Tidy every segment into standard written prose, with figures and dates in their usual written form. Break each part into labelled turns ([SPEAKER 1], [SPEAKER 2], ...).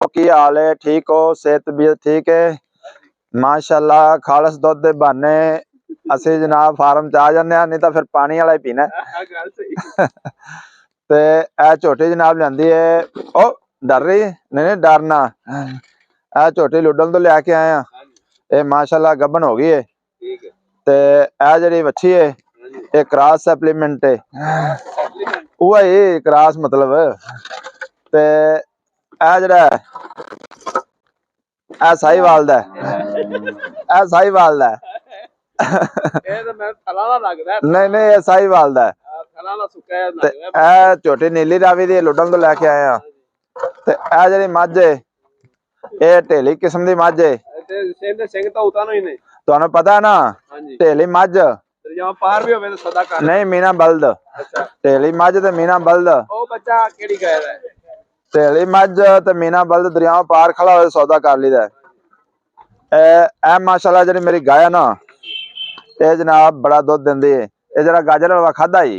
[SPEAKER 1] की हाल है? ठीक हो? सेहत भी ठीक है? माशाअल्लाह खालस दुध दे बहाने असी जनाब फार्म च आ जाने, नहीं तो फिर पानी वाला ही पीना। ते ए झोटी जनाब लियांदी है। ओ डर रही है? नहीं डरना। ए झोटी लुडन तो लिया के आए हैं। ये माशाअल्लाह गबन हो गई है। ते ए जिहड़ी वच्छी है ये क्रॉस सप्लीमेंट है। वो ही क्रॉस मतलब ते ए जिहड़ा ए साहीवाल दा ए साहीवाल दा नहीं नहीं ये साहीवाल दा ए झोटी नीली रावी दी लुडन तो लैके आए हैं। ते ए जिहड़ी मझ है ये ढेली किस्म दी मझ है। तुहानू पता है ना ढेली मझ नहीं मीना बल्द ढेली मझ ते मीना बल्द ढेली मझ ते मीना बल्द दरियाओं पार खड़ा हो सौदा कर लीदा। ए माशाल्लाह जिहड़ी मेरी गाय है ना ये जनाब बड़ा दुध दिंदी है। ये जरा गाजर हलवा खादा ही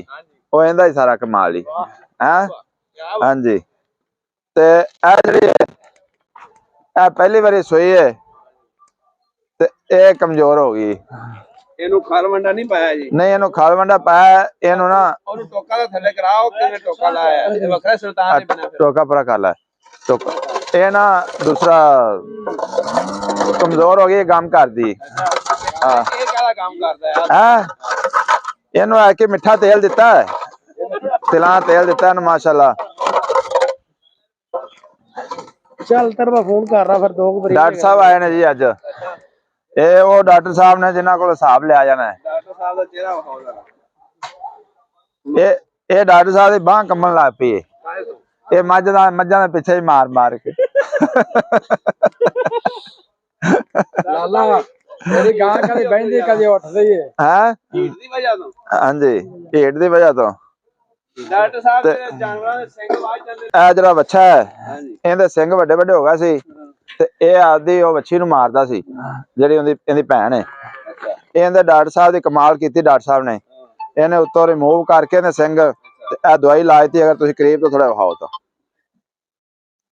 [SPEAKER 1] वो इहदा ही सारा कमाल ही है। हाँ जी ते ए जिहड़ी है पहली बारी सोई है ते ये कमजोर हो गई। ਇਹਨੂੰ ਖਾਲ ਵੰਡਾ ਨਹੀਂ ਪਾਇਆ ਜੀ? ਨਹੀਂ ਇਹਨੂੰ ਖਾਲ ਵੰਡਾ ਪਾਇਆ। ਇਹਨੂੰ ਨਾ ਉਹਨੂੰ ਟੋਕਾ ਦਾ ਥੱਲੇ ਕਰਾਓ ਕਿਵੇਂ ਟੋਕਾ ਲਾਇਆ ਇਹ ਵੱਖਰਾ ਸੁਲਤਾਨ ਦੇ ਬਿਨਾ ਟੋਕਾ ਪਰਾ ਕਰ ਲੈ ਟੋਕਾ। ਇਹ ਨਾ ਦੂਸਰਾ ਕਮਜ਼ੋਰ ਹੋ ਗਈ ਕੰਮ ਕਰਦੀ। ਹਾਂ ਇਹ ਕਿਹੜਾ ਕੰਮ ਕਰਦਾ ਹੈ? ਇਹਨੂੰ ਆ ਕੇ ਮਿੱਠਾ ਤੇਲ ਦਿੱਤਾ ਹੈ ਤਿਲਾਂ ਤੇਲ ਦਿੱਤਾ ਇਹਨੂੰ ਮਾਸ਼ਾਅੱਲਾ। ਚੱਲ ਤੇਰੇ ਮੈਂ ਫੋਨ ਕਰ ਰਹਾ ਫਿਰ ਦੋ ਵਾਰੀ ਡਾਕਟਰ ਸਾਹਿਬ ਆਏ ਨੇ ਜੀ ਅੱਜ। ਇਹ ਉਹ ਡਾਕਟਰ ਸਾਹਿਬ ਨੇ ਜਿਨ੍ਹਾਂ ਕੋਲ ਹਿਸਾਬ ਲਿਆ ਜਾਣਾ ਹੈ। ਡਾਕਟਰ ਸਾਹਿਬ ਦਾ ਚਿਹਰਾ ਵਿਖਾਓ ਜਰਾ। ਇਹ ਡਾਕਟਰ ਸਾਹਿਬ ਦੀ ਬਾਂਹ ਕੰਬਣ ਲੱਗ ਪਈ ਹੈ। ਇਹ ਮੱਝਾਂ ਦੇ ਪਿੱਛੇ ਹੀ ਮਾਰ ਮਾਰ ਕੇ। ਲਾਲਾ ਮੇਰੀ ਗਾਂ ਕਦੇ ਬਹਿੰਦੀ ਕਦੇ ਉੱਠਦੀ ਹੈ। ਹੈ ਹੀਟ ਦੀ ਵਜ੍ਹਾ ਤੋਂ? ਹਾਂਜੀ ਹੀਟ ਦੀ ਵਜ੍ਹਾ ਤੋਂ। ਡਾਕਟਰ ਸਾਹਿਬ ਦੇ ਜਾਨਵਰਾਂ ਦੇ ਸਿੰਘ ਵੱਜ ਜਾਂਦੇ। ਇਹ ਜਿਹੜਾ ਬੱਚਾ ਹੈ ਇਹਦੇ ਸਿੰਘ ਵੱਡੇ ਵੱਡੇ ਹੋ ਗਏ ਸੀ ਤੇ ਇਹ ਆਪਦੀ ਉਹ ਵੱਛੀ ਨੂੰ ਮਾਰਦਾ ਸੀ ਜਿਹੜੀ ਇਹਦੀ ਭੈਣ ਹੈ। ਇਹਦੇ ਡਾਕਟਰ ਸਾਹਿਬ ਦੀ ਕਮਾਲ ਕੀਤੀ ਡਾਕਟਰ ਸਾਹਿਬ ਨੇ ਇਹਨੇ ਉੱਤੋਂ ਰਿਮੂਵ ਕਰਕੇ ਇਹਨੇ ਸਿੰਘ ਤੇ ਇਹ ਦਵਾਈ ਲਾਤੀ। ਅਗਰ ਤੁਸੀਂ ਕਰੀਬ ਤੋਂ ਥੋੜਾ ਵਿਖਾਓ ਤਾਂ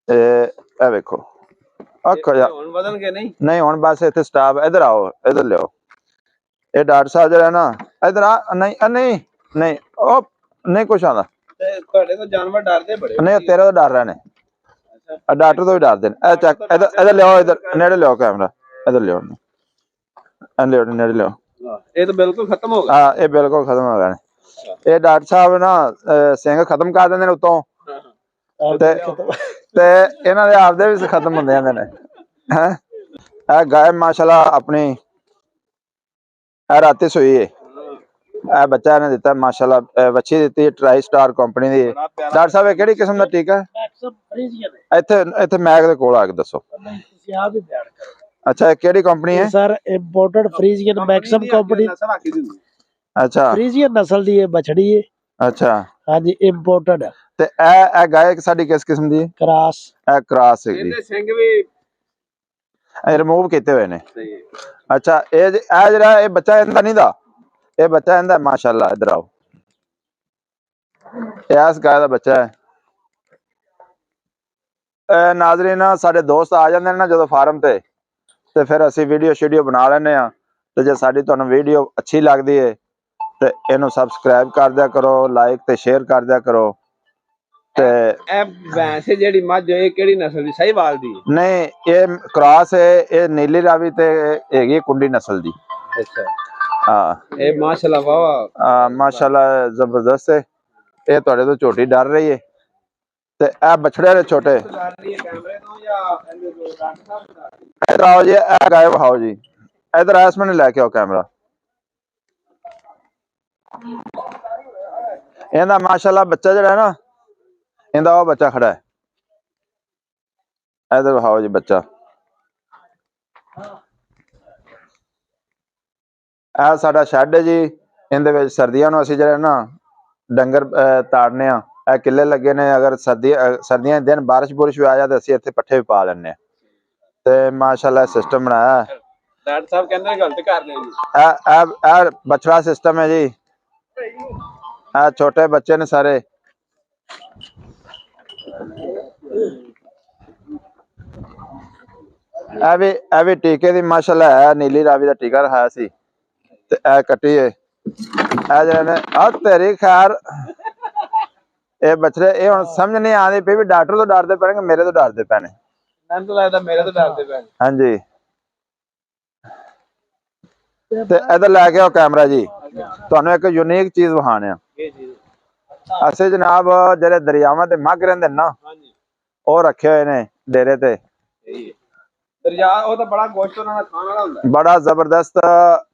[SPEAKER 1] ਇਹ ਵੇਖੋ ਅੱਖੋ ਜਾ ਹੁਣ ਬਦਲਣਗੇ ਨਹੀਂ ਹੁਣ ਬਸ ਇੱਥੇ ਸਟਾਫ ਇਧਰ ਆਓ ਇਧਰ ਲਿਓ। ਇਹ ਡਾਕਟਰ ਸਾਹਿਬ ਜਿਹੜਾ ਨਾ ਇਧਰ ਆ ਨਹੀਂ ਨਹੀਂ ਉਹ ਨਹੀਂ ਕੁਛ ਆਉਂਦਾ। ਤੁਹਾਡੇ ਤੋਂ ਜਾਨਵਰ ਡਰਦੇ ਬੜੇ ਨਹੀਂ ਤੇਰੇ ਤੋਂ ਡਰ ਰਹੇ ਨੇ डॉक्टर तो भी डर देन। चेक इधर लियो इधर नेड़े लियो कैमरा इधर लियो लियो नेड़े लियो। ये तो बिल्कुल खत्म हो गया। हाँ ये बिल्कुल खत्म हो गया। ये डॉक्टर साहब ना सिंह खत्म कर देंगे उतों ते इन्हां दे आपदे भी खत्म होंदे जांदे ने। हैं गाय माशाल्लाह अपनी राती सोई है। बच्चा ने दिता माशाल्लाह वच्छी दी ट्राई स्टार कंपनी दी। डॉक्टर साहब ये केड़ी किस्म दा टीका है? इत्थे इत्थे मैग दे कोल आके दसो। अच्छा केड़ी कंपनी है sir? Imported Friesian Maxim company. अच्छा फ्रीजियन नस्ल दी है बछड़ी है। अच्छा हां जी इंपोर्टेड है। ते ए गाय साडी किस किस्म दी है? क्रॉस। ए क्रॉस है जी। सिंग भी रिमूव कीते हुए ने। अच्छा ए जेड़ा ए बच्चा इंदा नहीं दा ये बच्चा इंदा माशाल्लाह। इधर आओ इस गाय का बच्चा है। नाजरीन साडे दोस्त आ जाते ना जो फार्म ते फिर असी वीडियो शीडियो बना लेने तो जे साडी तुहानू वीडियो अच्छी लगती है तो इनू सबसक्राइब कर दिया करो लाइक ते शेयर कर दिया करो। ते वैसे जेडी मझ है केड़ी नस्ल दी? साहीवाल दी? नहीं ये क्रॉस है। ये नीली रावी ते हैगी कुंडी नस्ल दी। अच्छा हाँ ये माशाल्लाह वाह माशाल्लाह जबरदस्त है। ये तुहाडे तो झोटी डर रही है ते ए बछड़े ने छोटे। इधर आओ जी ए गाय विखाओ जी इधर इस मैंने लैके आओ कैमरा। इहदा माशाल्लाह बच्चा जिहड़ा है ना इहदा वो बच्चा खड़ा है। इधर विखाओ जी बच्चा। ਇਹ ਸਾਡਾ ਸ਼ੈੱਡ ਹੈ ਜੀ। ਇਹਦੇ ਵਿੱਚ ਸਰਦੀਆਂ ਨੂੰ ਅਸੀਂ ਜਿਹੜੇ ਨਾ ਡੰਗਰ ਤਾੜਨੇ ਆ। ਇਹ ਕਿੱਲੇ ਲੱਗੇ ਨੇ। ਅਗਰ ਸਰਦੀਆਂ ਦੇ ਦਿਨ ਬਾਰਿਸ਼ ਬੁਰਿਸ਼ ਵੀ ਆ ਜਾਏ ਤਾਂ ਅਸੀਂ ਇੱਥੇ ਪੱਠੇ ਵੀ ਪਾ ਲੈਂਦੇ ਆ ਤੇ ਮਾਸ਼ਾਅੱਲਾ ਸਿਸਟਮ ਬਣਾਇਆ। ਡਾਕਟਰ ਸਾਹਿਬ ਕਹਿੰਦੇ ਗਲਤ ਕਰ ਰਹੇ ਜੀ। ਇਹ ਬਛੜਾ ਸਿਸਟਮ ਹੈ ਜੀ। ਇਹ ਛੋਟੇ ਬੱਚੇ ਨੇ ਸਾਰੇ। ਇਹ ਵੀ ਟੀਕੇ ਦੀ ਮਾਸ਼ਾਅੱਲਾ ਹੈ, ਨੀਲੀ ਰਾਵੀ ਦਾ ਟੀਕਾ ਰਖਾਇਆ ਸੀ ਤੇ ਇਹ ਕੱਟੀ ਹੈ। ਇਹ ਜਿਹੜੇ ਨੇ ਆ ਤੇਰੀ ਖੈਰ ਇਹ ਬਛੜੇ ਇਹ ਹੁਣ ਸਮਝ ਨਹੀਂ ਆਉਂਦੀ ਪਈ ਵੀ ਡਾਕਟਰ ਤੋਂ ਡਰਦੇ ਪੈਣਗੇ ਮੇਰੇ ਤੋਂ ਡਰਦੇ ਪੈਣੇ।
[SPEAKER 2] ਮੈਨੂੰ ਤਾਂ ਲੱਗਦਾ ਮੇਰੇ ਤੋਂ ਡਰਦੇ ਪੈਣ।
[SPEAKER 1] ਹਾਂਜੀ ਤੇ ਇਧਰ ਲੈ ਕੇ ਆਓ ਕੈਮਰਾ ਜੀ, ਤੁਹਾਨੂੰ ਇੱਕ ਯੂਨੀਕ ਚੀਜ਼ ਵਿਖਾਣੇ ਆ। ਅਸੀਂ ਜਨਾਬ ਜਿਹੜੇ ਦਰਿਆਵਾਂ ਤੇ ਮੱਘ ਰਹਿੰਦੇ ਨੇ ਨਾ, ਉਹ ਰੱਖੇ ਹੋਏ ਨੇ ਡੇਰੇ ਤੇ।
[SPEAKER 2] ਦਰਿਆ ਉਹ ਤਾਂ ਬੜਾ ਗੋਸ਼ਤ ਉਹਨਾਂ ਦਾ ਖਾਣ ਵਾਲਾ ਹੁੰਦਾ, ਬੜਾ
[SPEAKER 1] ਜ਼ਬਰਦਸਤ।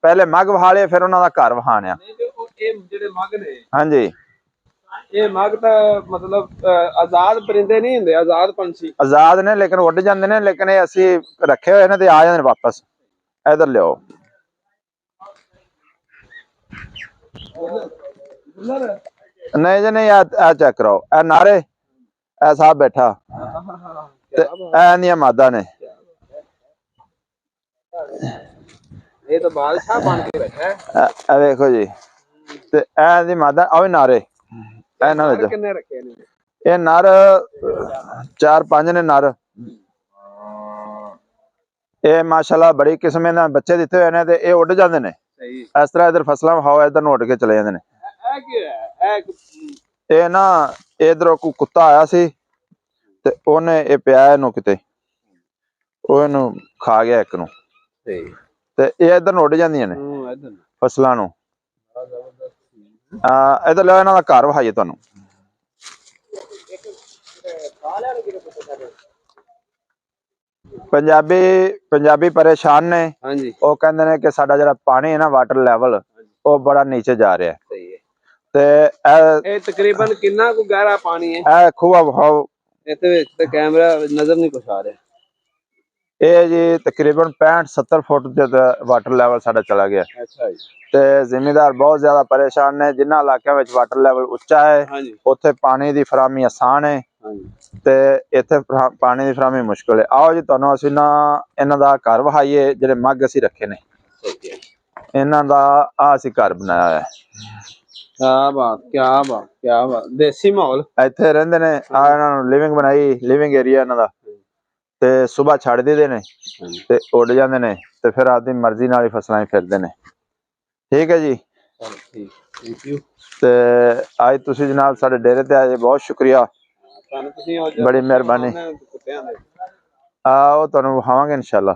[SPEAKER 1] ਪਹਿਲੇ ਮੱਘ ਵਿਖਾਲੇ ਫਿਰ ਉਹਨਾਂ ਦਾ ਘਰ ਵਿਖਾਣਿਆ।
[SPEAKER 2] ਇਹ ਜਿਹੜੇ ਮੱਘ ਨੇ,
[SPEAKER 1] ਹਾਂਜੀ
[SPEAKER 2] ਇਹ ਮੱਘ ਤਾਂ ਮਤਲਬ ਆਜ਼ਾਦ ਪਰਿੰਦੇ ਨਹੀਂ ਹੁੰਦੇ, ਆਜ਼ਾਦ ਪੰਛੀ
[SPEAKER 1] ਆਜ਼ਾਦ ਨੇ ਲੇਕਿਨ ਉੱਡ ਜਾਂਦੇ ਨੇ, ਲੇਕਿਨ ਇਹ ਅਸੀਂ ਰੱਖੇ ਹੋਏ ਨੇ ਤੇ ਆ ਜਾਂਦੇ ਨੇ ਵਾਪਸ। ਇਧਰ ਲਿਓ ਨਹੀਂ ਜੀ ਨਹੀਂ, ਆ ਚੈੱਕ ਕਰਾਓ। ਇਹ ਨਾਰੇ ਇਹ ਸਾਹਬ ਬੈਠਾ ਤੇ ਇਹ ਮਾਦਾ ਨੇ।
[SPEAKER 2] ਇਹ ਤਾਂ ਬਾਦਸ਼ਾਹ ਬਣ ਕੇ ਬੈਠਾ ਹੈ।
[SPEAKER 1] ਇਹ ਵੇਖੋ ਜੀ, ਤੇ ਇਹ ਦੀ ਮਾਦਾ ਉਹ ਵੀ ਨਾਰੇ। ਇਹ ਨਾ
[SPEAKER 2] ਕਿੰਨੇ ਰੱਖੇ ਨੇ?
[SPEAKER 1] ਇਹ ਨਰ 4-5 ਨੇ ਨਰ। ਇਹ ਮਾਸ਼ਾਅੱਲਾ ਬੜੀ ਕਿਸਮ ਦੇ ਬੱਚੇ ਦਿੱਤੇ ਹੋਏ ਨੇ ਤੇ ਇਹ ਉੱਡ ਜਾਂਦੇ ਨੇ। ਇਸ ਤਰ੍ਹਾਂ ਇਧਰ ਫਸਲਾਂ ਵਿਖਾਓ, ਇਧਰ ਨੂੰ ਉੱਡ ਕੇ ਚਲੇ ਜਾਂਦੇ ਨੇ।
[SPEAKER 2] ਇਹ ਕੀ ਹੈ?
[SPEAKER 1] ਇਹ ਨਾ ਇਧਰੋਂ ਕੋਈ ਕੁੱਤਾ ਆਇਆ ਸੀ ਤੇ ਉਹਨੇ ਇਹ ਪਿਆ ਇਹਨੂੰ ਕਿਤੇ, ਉਹ ਇਹਨੂੰ ਖਾ ਗਿਆ ਇੱਕ ਨੂੰ, ਤੇ ਇਹ ਇਧਰ ਨੂੰ ਉੱਡ ਜਾਂਦੀਆਂ ਨੇ ਫਸਲਾਂ ਨੂੰ। ਇਧਰ ਲਿਆ ਇਹਨਾਂ ਦਾ ਘਰ ਵਿਖਾਈਏ ਤੁਹਾਨੂੰ। ਪੰਜਾਬੀ ਪਰੇਸ਼ਾਨ ਨੇ।
[SPEAKER 2] ਹਾਂਜੀ
[SPEAKER 1] ਉਹ ਕਹਿੰਦੇ ਨੇ ਕਿ ਸਾਡਾ ਜਿਹੜਾ ਪਾਣੀ ਹੈ ਨਾ, ਵਾਟਰ ਲੈਵਲ ਉਹ ਬੜਾ ਨੀਚੇ ਜਾ ਰਿਹਾ ਹੈ। ਤੇ
[SPEAKER 2] ਇਹ ਤਕਰੀਬਨ ਕਿੰਨਾ ਕੁ ਗਹਿਰਾ ਪਾਣੀ ਹੈ?
[SPEAKER 1] ਇਹ ਖੂਹਾ ਵਿਖਾਓ,
[SPEAKER 2] ਇਹਦੇ ਵਿੱਚ ਤੇ ਕੈਮਰਾ ਨਜ਼ਰ ਨਹੀਂ ਕੁਛ ਆ ਰਿਹਾ।
[SPEAKER 1] ਇਹ ਜੀ ਤਕਰੀਬਨ 65-70 ਫੁੱਟ ਦੇ ਵਾਟਰ ਲੈਵਲ ਸਾਡਾ ਚਲਾ ਗਿਆ।
[SPEAKER 2] ਅੱਛਾ ਜੀ।
[SPEAKER 1] ਤੇ ਜ਼ਿਮੀਂਦਾਰ ਬਹੁਤ ਜ਼ਿਆਦਾ ਪਰੇਸ਼ਾਨ ਨੇ। ਜਿਨ੍ਹਾਂ ਇਲਾਕਿਆਂ ਵਿੱਚ ਵਾਟਰ ਲੈਵਲ ਉੱਚਾ ਹੈ ਉੱਥੇ ਪਾਣੀ ਦੀ ਫਰਾਹਮੀ ਆਸਾਨ ਹੈ ਤੇ ਇੱਥੇ ਪਾਣੀ ਦੀ ਫਰਾਹਮੀ ਮੁਸ਼ਕਲ ਹੈ। ਆਓ ਜੀ ਤੁਹਾਨੂੰ ਅਸੀਂ ਨਾ ਇਹਨਾਂ ਦਾ ਘਰ ਵਿਖਾਈਏ ਜਿਹੜੇ ਮੱਘ ਅਸੀਂ ਰੱਖੇ ਨੇ। ਇਹਨਾਂ ਦਾ ਆ ਅਸੀਂ ਘਰ ਬਣਾਇਆ ਹੋਇਆ।
[SPEAKER 2] ਕਿਆ ਬਾਤ, ਕਿਆ ਬਾਤ, ਕਿਆ ਬਾਤ। ਦੇਸੀ ਮਾਹੌਲ
[SPEAKER 1] ਇੱਥੇ ਰਹਿੰਦੇ ਨੇ। ਆ ਇਹਨਾਂ ਨੂੰ ਲਿਵਿੰਗ ਬਣਾਈ, ਲਿਵਿੰਗ ਏਰੀਆ ਇਹਨਾਂ ਦਾ। ਤੇ ਸੁਬਾਹ ਛੱਡ ਦਿੰਦੇ ਨੇ ਤੇ ਉੱਡ ਜਾਂਦੇ ਨੇ ਤੇ ਫਿਰ ਆਪਦੀ ਮਰਜ਼ੀ ਨਾਲ ਹੀ ਫਸਲਾਂ 'ਚ ਫਿਰਦੇ ਨੇ। ਠੀਕ ਹੈ ਜੀ।
[SPEAKER 2] Thank you.
[SPEAKER 1] ਤੇ ਅੱਜ ਤੁਸੀਂ ਜਨਾਬ ਸਾਡੇ ਡੇਰੇ ਤੇ ਆਏ, ਬਹੁਤ ਸ਼ੁਕਰੀਆ, ਬੜੀ ਮਿਹਰਬਾਨੀ। ਉਹ ਤੁਹਾਨੂੰ ਵਿਖਾਵਾਂਗੇ ਇਨਸ਼ਾਅੱਲਾ।